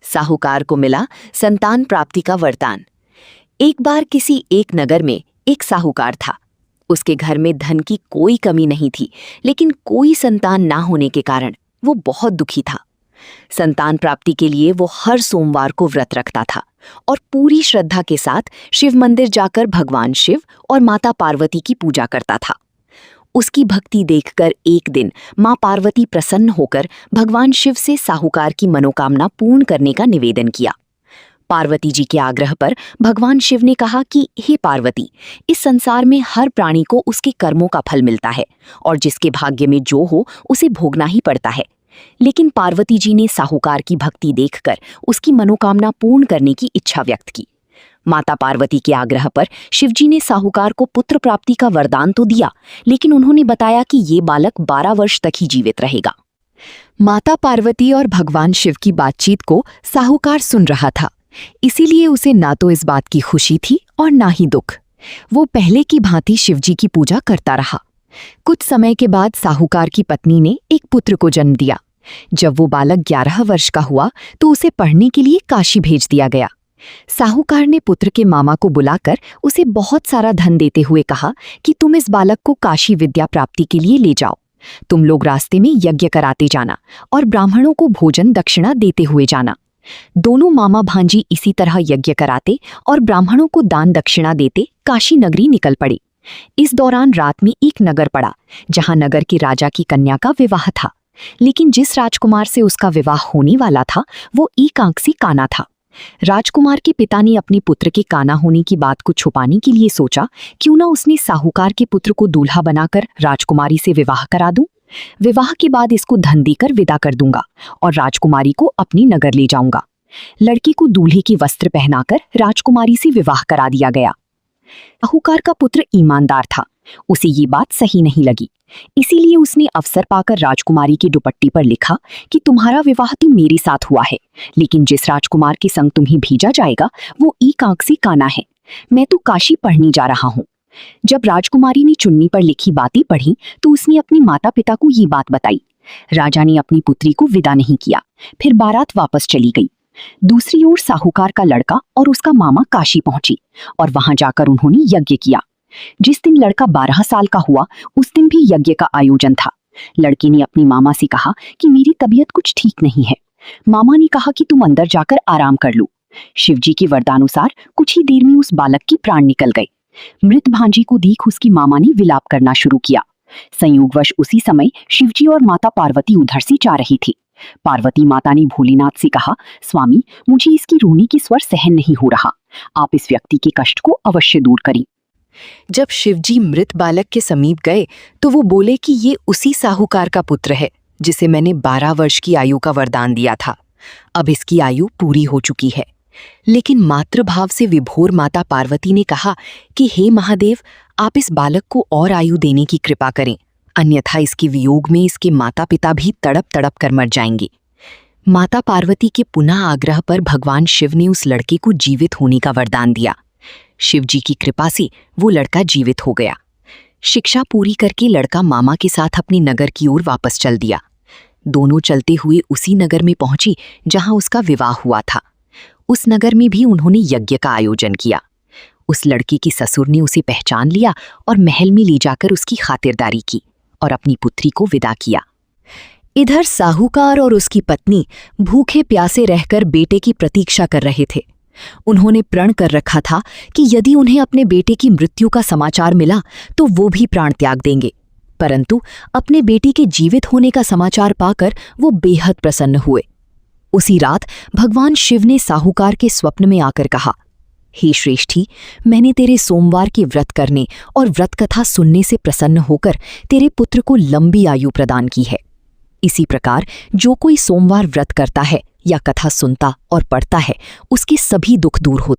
साहूकार को मिला संतान प्राप्ति का वरदान। एक बार किसी एक नगर में एक साहूकार था। उसके घर में धन की कोई कमी नहीं थी, लेकिन कोई संतान ना होने के कारण वो बहुत दुखी था। संतान प्राप्ति के लिए वो हर सोमवार को व्रत रखता था और पूरी श्रद्धा के साथ शिव मंदिर जाकर भगवान शिव और माता पार्वती की पूजा करता था। उसकी भक्ति देखकर एक दिन मां पार्वती प्रसन्न होकर भगवान शिव से साहूकार की मनोकामना पूर्ण करने का निवेदन किया। पार्वती जी के आग्रह पर भगवान शिव ने कहा कि हे पार्वती, इस संसार में हर प्राणी को उसके कर्मों का फल मिलता है और जिसके भाग्य में जो हो उसे भोगना ही पड़ता है। लेकिन पार्वती जी ने साहूकार की भक्ति देखकर उसकी मनोकामना पूर्ण करने की इच्छा व्यक्त की। माता पार्वती के आग्रह पर शिवजी ने साहूकार को पुत्र प्राप्ति का वरदान तो दिया, लेकिन उन्होंने बताया कि ये बालक 12 वर्ष तक ही जीवित रहेगा। माता पार्वती और भगवान शिव की बातचीत को साहूकार सुन रहा था, इसीलिए उसे ना तो इस बात की खुशी थी और ना ही दुख। वो पहले की भांति शिवजी की पूजा करता रहा। कुछ समय के बाद साहूकार की पत्नी ने एक पुत्र को जन्म दिया। जब वो बालक 11 वर्ष का हुआ तो उसे पढ़ने के लिए काशी भेज दिया गया। साहूकार ने पुत्र के मामा को बुलाकर उसे बहुत सारा धन देते हुए कहा कि तुम इस बालक को काशी विद्या प्राप्ति के लिए ले जाओ। तुम लोग रास्ते में यज्ञ कराते जाना और ब्राह्मणों को भोजन दक्षिणा देते हुए जाना। दोनों मामा भांजी इसी तरह यज्ञ कराते और ब्राह्मणों को दान दक्षिणा देते काशी नगरी निकल पड़े। इस दौरान रात में एक नगर पड़ा जहां नगर के राजा की कन्या का विवाह था, लेकिन जिस राजकुमार से उसका विवाह होने वाला था वो एक आंख से काना था। राजकुमार के पिता ने अपने पुत्र के काना होने की बात को छुपाने के लिए सोचा, क्यों ना उसने साहूकार के पुत्र को दूल्हा बनाकर राजकुमारी से विवाह करा दूं। विवाह के बाद इसको धन देकर विदा कर दूंगा और राजकुमारी को अपनी नगर ले जाऊंगा। लड़की को दूल्हे के वस्त्र पहनाकर राजकुमारी से विवाह करा दिया गया। साहूकार का पुत्र ईमानदार था, उसे ये बात सही नहीं लगी, इसीलिए उसने अवसर पाकर राजकुमारी की दुपट्टी पर लिखा कि तुम्हारा विवाह तो मेरे साथ हुआ है, लेकिन जिस राजकुमार के संग तुम्हें भेजा जाएगा वो एक आंख से काना है। मैं तो काशी पढ़ने जा रहा हूँ। जब राजकुमारी ने चुन्नी पर लिखी बातें पढ़ी तो उसने अपने माता पिता को ये बात बताई। राजा ने अपनी पुत्री को विदा नहीं किया, फिर बारात वापस चली गई। दूसरी ओर साहूकार का लड़का और उसका मामा काशी पहुंचे और वहां जाकर उन्होंने यज्ञ किया। जिस दिन लड़का 12 साल का हुआ उस दिन भी यज्ञ का आयोजन था। लड़के ने अपनी मामा से कहा कि मेरी तबीयत कुछ ठीक नहीं है। मामा ने कहा कि तुम अंदर जाकर आराम कर लो। शिवजी के वरदानुसार कुछ ही देर में उस बालक की प्राण निकल गए। मृत भांजी को देख उसकी मामा ने विलाप करना शुरू किया। संयोगवश उसी समय शिवजी और माता पार्वती उधर से जा रही थी। पार्वती माता ने भोलेनाथ से कहा, स्वामी, मुझे इसकी रोने की स्वर सहन नहीं हो रहा, आप इस व्यक्ति के कष्ट को अवश्य दूर करें। जब शिवजी मृत बालक के समीप गए तो वो बोले कि ये उसी साहूकार का पुत्र है जिसे मैंने 12 वर्ष की आयु का वरदान दिया था। अब इसकी आयु पूरी हो चुकी है। लेकिन मातृभाव से विभोर माता पार्वती ने कहा कि हे महादेव, आप इस बालक को और आयु देने की कृपा करें, अन्यथा इसके वियोग में इसके माता पिता भी तड़प तड़प कर मर जाएंगे। माता पार्वती के पुनः आग्रह पर भगवान शिव ने उस लड़के को जीवित होने का वरदान दिया। शिवजी की कृपा से वो लड़का जीवित हो गया। शिक्षा पूरी करके लड़का मामा के साथ अपने नगर की ओर वापस चल दिया। दोनों चलते हुए उसी नगर में पहुंची जहां उसका विवाह हुआ था। उस नगर में भी उन्होंने यज्ञ का आयोजन किया। उस लड़के के ससुर ने उसे पहचान लिया और महल में ले जाकर उसकी खातिरदारी की और अपनी पुत्री को विदा किया। इधर साहूकार और उसकी पत्नी भूखे प्यासे रहकर बेटे की प्रतीक्षा कर रहे थे। उन्होंने प्रण कर रखा था कि यदि उन्हें अपने बेटे की मृत्यु का समाचार मिला तो वो भी प्राण त्याग देंगे, परंतु अपने बेटे के जीवित होने का समाचार पाकर वो बेहद प्रसन्न हुए। उसी रात भगवान शिव ने साहूकार के स्वप्न में आकर कहा, हे श्रेष्ठी, मैंने तेरे सोमवार के व्रत करने और व्रत कथा सुनने से प्रसन्न होकर तेरे पुत्र को लंबी आयु प्रदान की है। इसी प्रकार जो कोई सोमवार व्रत करता है या कथा सुनता और पढ़ता है उसके सभी दुख दूर होते